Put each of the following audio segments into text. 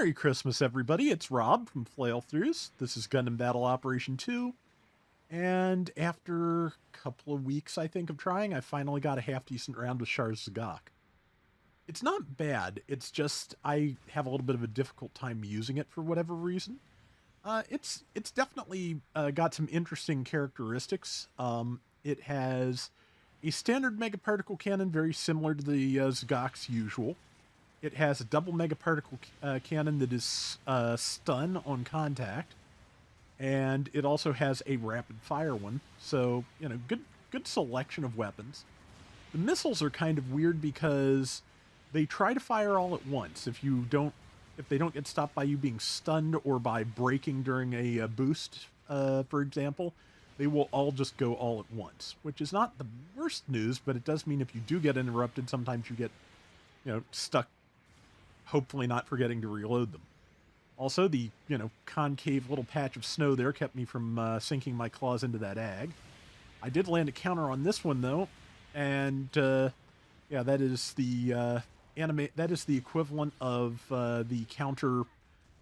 Merry Christmas, everybody. It's Rob from Flailthroughs. This is Gundam Battle Operation 2. And after a couple of weeks, I think, of trying, I finally got a half-decent round with Char's Zagok. It's not bad. It's just I have a little bit of a difficult time using it for whatever reason. It's definitely got some interesting characteristics. It has a standard megaparticle cannon, very similar to the Zagok's usual. It has a double megaparticle cannon that is stun on contact, and it also has a rapid fire one. So good selection of weapons. The missiles are kind of weird because they try to fire all at once. If they don't get stopped by you being stunned or by braking during a boost, for example, they will all just go all at once, which is not the worst news, but it does mean if you do get interrupted, sometimes you get stuck, hopefully not forgetting to reload them. Also, the, concave little patch of snow there kept me from sinking my claws into that ag. I did land a counter on this one, though, and, yeah, that is the, that is the equivalent of the counter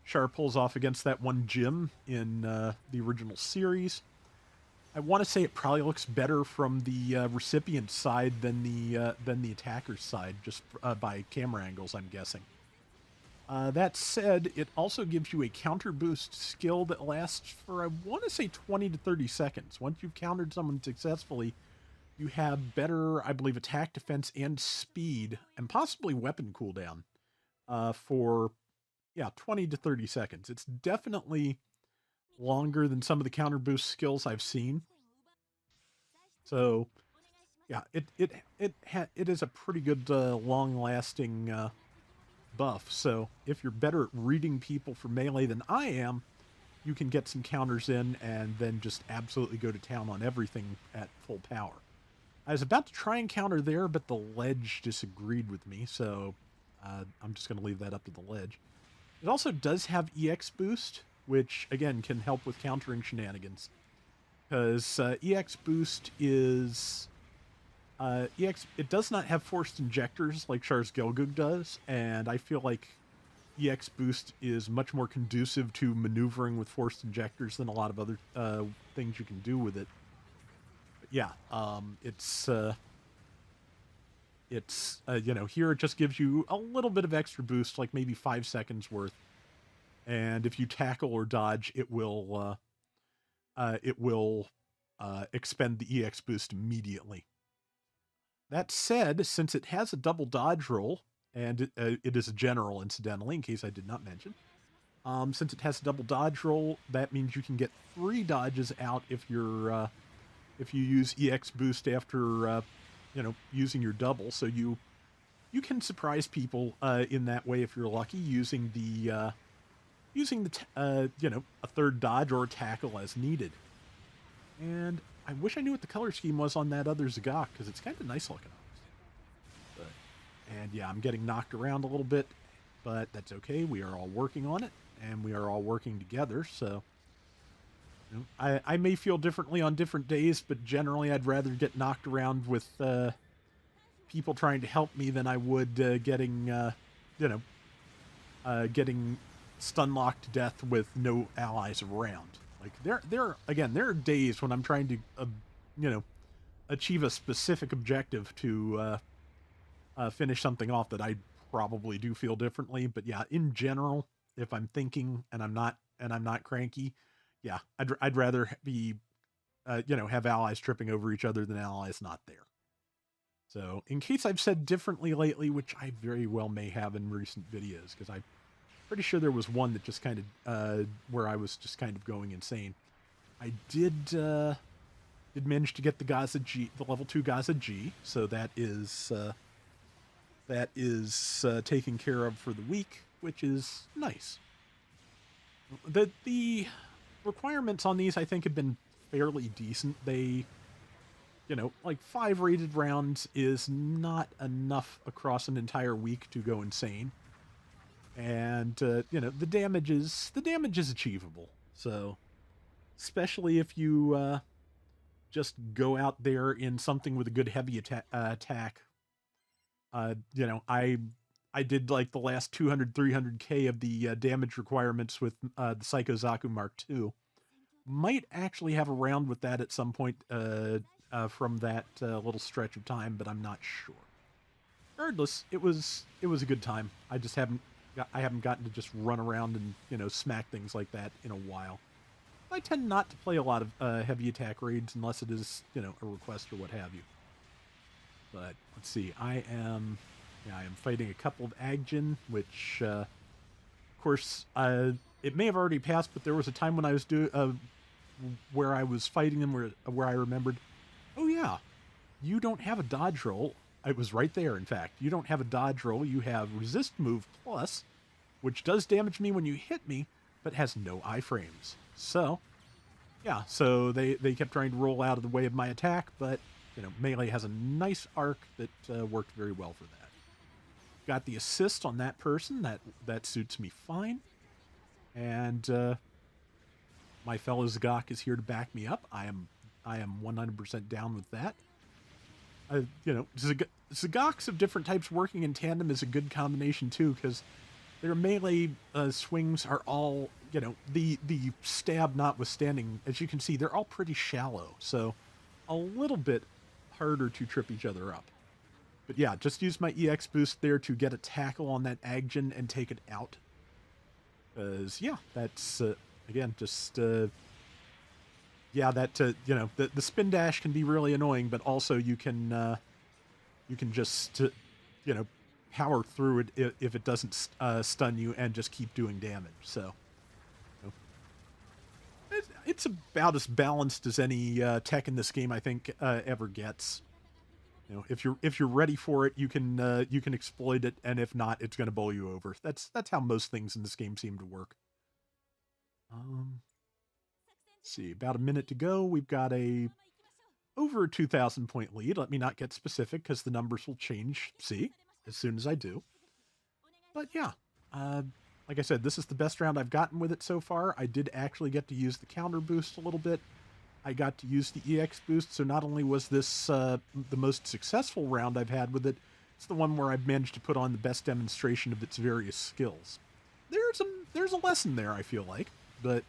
Char pulls off against that one gym in the original series. I want to say it probably looks better from the recipient side than the attacker's side, just by camera angles, I'm guessing. That said, it also gives you a counter boost skill that lasts for, I want to say, 20 to 30 seconds. Once you've countered someone successfully, you have better, I believe, attack, defense, and speed, and possibly weapon cooldown for, 20 to 30 seconds. It's definitely longer than some of the counter boost skills I've seen. So, yeah, it is a pretty good, long-lasting buff. So if you're better at reading people for melee than I am, you can get some counters in and then just absolutely go to town on everything at full power. I was about to try and counter there, but the ledge disagreed with me, so I'm just going to leave that up to the ledge. It also does have EX boost, which again can help with countering shenanigans, because EX boost is it does not have forced injectors like Char's Gelgoog does, and I feel like EX boost is much more conducive to maneuvering with forced injectors than a lot of other things you can do with it. But yeah, here it just gives you a little bit of extra boost, like maybe 5 seconds worth, and if you tackle or dodge, it will expend the EX boost immediately. That said, since it has a double dodge roll, and it is a general, incidentally, in case I did not mention, since it has a double dodge roll, that means you can get 3 dodges out if you use EX boost after using your double. So you can surprise people in that way if you're lucky, using a third dodge or a tackle as needed. And I wish I knew what the color scheme was on that other Zagok, because it's kind of nice looking. And yeah, I'm getting knocked around a little bit, but that's okay. We are all working on it, and we are all working together, so I may feel differently on different days, but generally I'd rather get knocked around with people trying to help me than I would getting stun locked to death with no allies around. Like there are days when I'm trying to achieve a specific objective to finish something off that I probably do feel differently. But yeah, in general, if I'm thinking and I'm not cranky, yeah, I'd rather be have allies tripping over each other than allies not there. So in case I've said differently lately, which I very well may have in recent videos, because I'm pretty sure there was one that just kind of where I was just kind of going insane. I did manage to get the Gaza G, the level 2 Gaza G, so that is taken care of for the week, which is nice. The requirements on these, I think, have been fairly decent. They, like 5 rated rounds is not enough across an entire week to go insane. And the damage is achievable. So, especially if you just go out there in something with a good heavy attack. I did like the last 200, 300k of the damage requirements with the Psycho Zaku Mark II. Might actually have a round with that at some point from that little stretch of time, but I'm not sure. Regardless, it was a good time. I haven't gotten to just run around and smack things like that in a while. I tend not to play a lot of heavy attack raids unless it is a request or what have you. But let's see, I am fighting a couple of Agjin, which of course it may have already passed, but there was a time when I was where I was fighting them where I remembered, oh yeah, you don't have a dodge roll. It was right there, in fact. You don't have a dodge roll. You have resist move plus, which does damage me when you hit me, but has no iframes. So, yeah, so they kept trying to roll out of the way of my attack, but, melee has a nice arc that worked very well for that. Got the assist on that person. That suits me fine. And my fellow Zagok is here to back me up. I am 100% down with that. Zagoks of different types working in tandem is a good combination too, because their melee swings are all, the stab notwithstanding, as you can see, they're all pretty shallow, so a little bit harder to trip each other up. But yeah, just use my EX boost there to get a tackle on that Agjin and take it out. Because, yeah, that's, again, just, yeah, that, the spin dash can be really annoying, but also you can just, power through it if it doesn't stun you and just keep doing damage. So, it's about as balanced as any tech in this game I think ever gets. If you're ready for it, you can exploit it, and if not, it's going to bowl you over. That's how most things in this game seem to work. Let's see, about a minute to go. We've got over a 2,000 point lead. Let me not get specific because the numbers will change. See, as soon as I do. But yeah, like I said, this is the best round I've gotten with it so far. I did actually get to use the counter boost a little bit. I got to use the EX boost, so not only was this the most successful round I've had with it, it's the one where I've managed to put on the best demonstration of its various skills. There's a lesson there, I feel like, but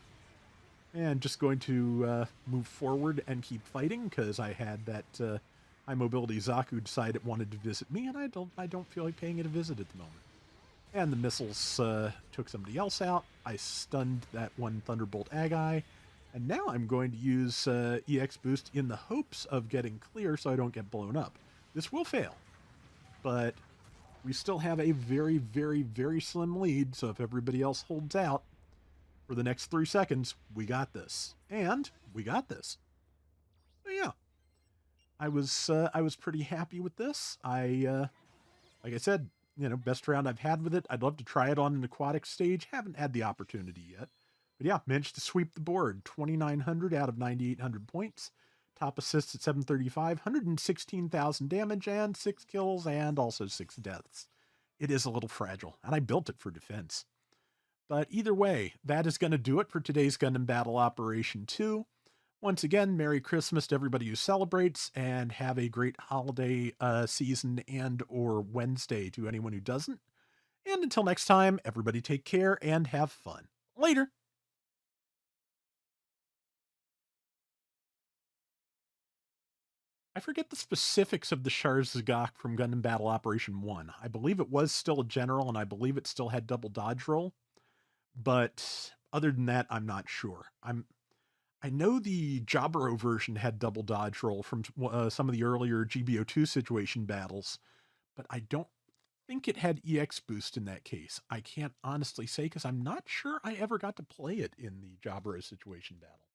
and just going to move forward and keep fighting because I had that high mobility Zaku decide it wanted to visit me, and I don't feel like paying it a visit at the moment. And the missiles took somebody else out. I stunned that one Thunderbolt Agi. And now I'm going to use EX Boost in the hopes of getting clear so I don't get blown up. This will fail, but we still have a very, very, very slim lead, so if everybody else holds out for the next 3 seconds, we got this. And we got this. So yeah, I was pretty happy with this. Like I said, best round I've had with it. I'd love to try it on an aquatic stage. Haven't had the opportunity yet. But yeah, managed to sweep the board. 2,900 out of 9,800 points. Top assists at 735, 116,000 damage, and 6 kills, and also 6 deaths. It is a little fragile, and I built it for defense. But either way, that is going to do it for today's Gundam Battle Operation 2. Once again, Merry Christmas to everybody who celebrates, and have a great holiday season and or Wednesday to anyone who doesn't. And until next time, everybody take care and have fun. Later! I forget the specifics of the Char Zagok from Gundam Battle Operation 1. I believe it was still a general, and I believe it still had double dodge roll. But other than that, I'm not sure. I know the Jaburo version had double dodge roll from some of the earlier GBO2 situation battles, but I don't think it had EX boost in that case. I can't honestly say because I'm not sure I ever got to play it in the Jaburo situation battle.